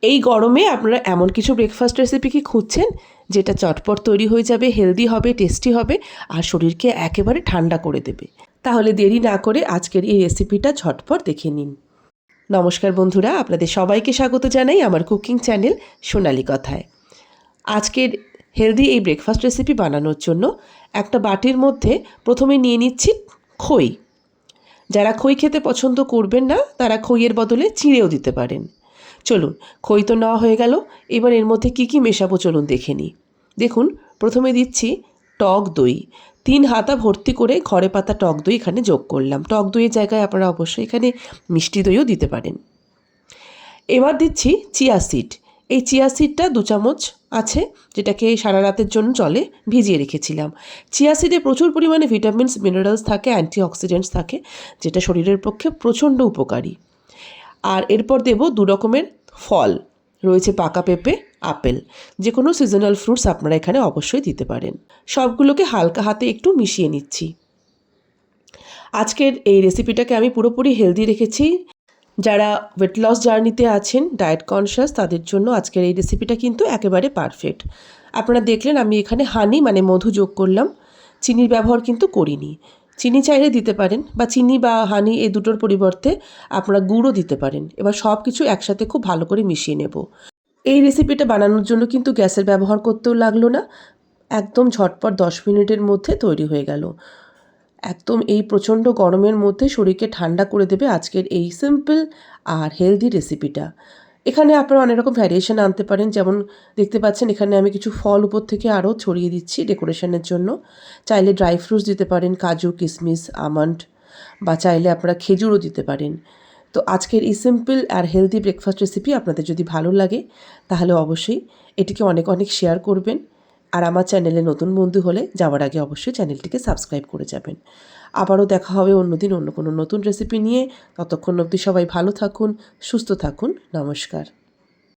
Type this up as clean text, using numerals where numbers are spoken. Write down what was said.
এই গরমে আপনারা এমন কিছু ব্রেকফাস্ট রেসিপি কি খুঁজছেন যেটা চটপট তৈরি হয়ে যাবে, হেলদি হবে, টেস্টি হবে আর শরীরকে একেবারে ঠান্ডা করে দেবে? তাহলে দেরি না করে আজকের এই রেসিপিটা ঝটপট দেখে নিন। নমস্কার বন্ধুরা, আপনাদের সবাইকে স্বাগত জানাই আমার কুকিং চ্যানেল সোনালি কথায়। আজকের হেলদি এই ব্রেকফাস্ট রেসিপি বানানোর জন্য একটা বাটির মধ্যে প্রথমে নিয়ে নিচ্ছি খই। যারা খই খেতে পছন্দ করবেন না তারা খইয়ের বদলে চিঁড়েও দিতে পারেন। চলুন, খই তো নেওয়া হয়ে গেল, এবার এর মধ্যে কী কী মেশাবো চলুন দেখে নিই। দেখুন, প্রথমে দিচ্ছি টক দই। 3 হাতা ভর্তি করে ঘরে পাতা টক দই এখানে যোগ করলাম। টক দইয়ের জায়গায় আপনারা অবশ্যই এখানে মিষ্টি দইও দিতে পারেন। এবার দিচ্ছি চিয়া সিড। এই চিয়া সিডটা 2 চামচ আছে, যেটাকে সারা রাতের জন্য জলে ভিজিয়ে রেখেছিলাম। চিয়া সিডে প্রচুর পরিমাণে ভিটামিনস, মিনারেলস থাকে, অ্যান্টিঅক্সিডেন্টস থাকে, যেটা শরীরের পক্ষে প্রচণ্ড উপকারী। আর এরপর দেব 2 রকমের ফল, রয়েছে পাকা পেঁপে, আপেল। যে কোনো সিজনাল ফ্রুটস আপনারা এখানে অবশ্যই দিতে পারেন। সবগুলোকে হালকা হাতে একটু মিশিয়ে নিচ্ছি। আজকের এই রেসিপিটাকে আমি পুরোপুরি হেলদি রেখেছি। যারা ওয়েট লস জার্নিতে আছেন, ডায়েট কনশাস, তাদের জন্য আজকের এই রেসিপিটা কিন্তু একেবারে পারফেক্ট। আপনারা দেখলেন আমি এখানে হানি মানে মধু যোগ করলাম, চিনির ব্যবহার কিন্তু করিনি। চিনি চাইলে দিতে পারেন, বা চিনি বা হানি এই দুটোর পরিবর্তে আপনারা গুড়ও দিতে পারেন। এবার সব কিছু একসাথে খুব ভালো করে মিশিয়ে নেব। এই রেসিপিটা বানানোর জন্য কিন্তু গ্যাসের ব্যবহার করতেও লাগলো না, একদম ঝটপট 10 মিনিটের মধ্যে তৈরি হয়ে গেল। একদম এই প্রচণ্ড গরমের মধ্যে শরীরকে ঠান্ডা করে দেবে আজকের এই সিম্পল আর হেলদি রেসিপিটা। এখানে আপনারা অনেক রকম ভ্যারিয়েশন আনতে পারেন, যেমন দেখতে পাচ্ছেন এখানে আমি কিছু ফল উপর থেকে আরও ছড়িয়ে দিচ্ছি ডেকোরেশনের জন্য। চাইলে ড্রাই ফ্রুটস দিতে পারেন, কাজু, কিশমিশ, আমন্ড, বা চাইলে আপনারা খেজুরও দিতে পারেন। তো আজকের এই সিম্পল আর হেলদি ব্রেকফাস্ট রেসিপি আপনাদের যদি ভালো লাগে তাহলে অবশ্যই এটিকে অনেক অনেক শেয়ার করবেন। আর আমার চ্যানেলে নতুন বন্ধু হলে যাওয়ার আগে অবশ্যই চ্যানেলটিকে সাবস্ক্রাইব করে যাবেন। আবারও দেখা হবে অন্যদিন অন্য কোনো নতুন রেসিপি নিয়ে। ততক্ষণ অবধি সবাই ভালো থাকুন, সুস্থ থাকুন। নমস্কার।